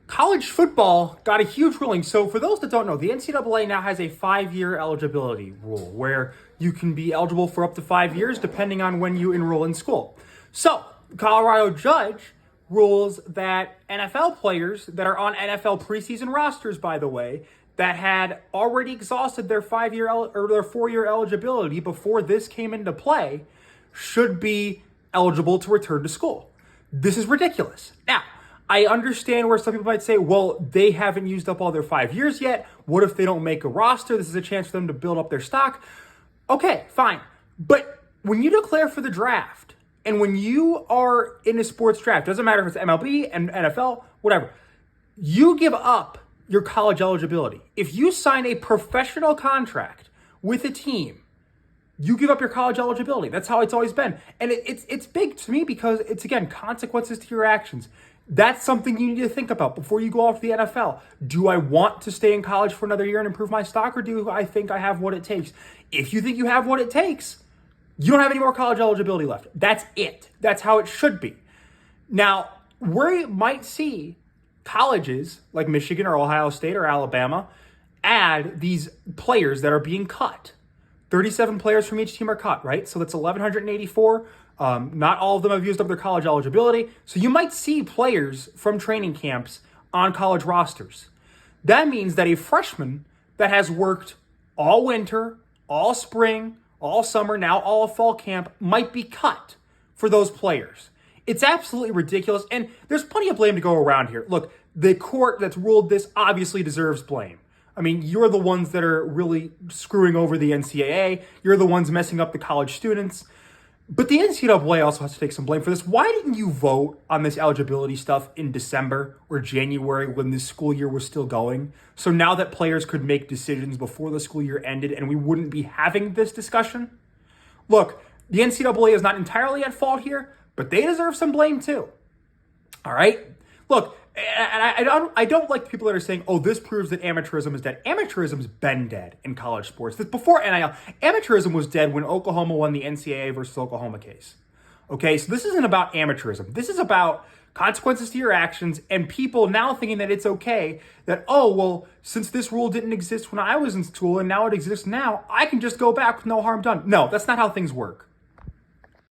College football got a huge ruling. So, for those that don't know, the NCAA now has a 5-year eligibility rule where you can be eligible for up to 5 years depending on when you enroll in school. So, Colorado judge rules that NFL players that are on NFL preseason rosters, by the way, that had already exhausted their 5-year or their 4-year eligibility before this came into play should be eligible to return to school. This is ridiculous. Now, I understand where some people might say, well, they haven't used up all their 5 years yet. What if they don't make a roster? This is a chance for them to build up their stock. Okay, fine. But when you declare for the draft, and when you are in a sports draft, doesn't matter if it's MLB and NFL, whatever, you give up your college eligibility. If you sign a professional contract with a team, you give up your college eligibility. That's how it's always been. And it's big to me because it's, again, consequences to your actions. That's something you need to think about before you go off to the NFL. Do I want to stay in college for another year and improve my stock, or do I think I have what it takes? If you think you have what it takes, you don't have any more college eligibility left. That's it. That's how it should be. Now, we might see colleges like Michigan or Ohio State or Alabama add these players that are being cut. 37 players from each team are cut, right? So that's 1,184. Not all of them have used up their college eligibility. So you might see players from training camps on college rosters. That means that a freshman that has worked all winter, all spring, all summer, now all of fall camp might be cut for those players. It's absolutely ridiculous, and there's plenty of blame to go around here. Look, the court that's ruled this obviously deserves blame. I mean, you're the ones that are really screwing over the NCAA. You're the ones messing up the college students. But the NCAA also has to take some blame for this. Why didn't you vote on this eligibility stuff in December or January when this school year was still going? So now that players could make decisions before the school year ended and we wouldn't be having this discussion? Look, the NCAA is not entirely at fault here, but they deserve some blame too. All right? Look, and I don't like people that are saying, oh, this proves that amateurism is dead. Amateurism's been dead in college sports. Before NIL, amateurism was dead when Oklahoma won the NCAA versus Oklahoma case. Okay, so this isn't about amateurism. This is about consequences to your actions and people now thinking that it's okay that, oh, well, since this rule didn't exist when I was in school and now it exists now, I can just go back with no harm done. No, that's not how things work.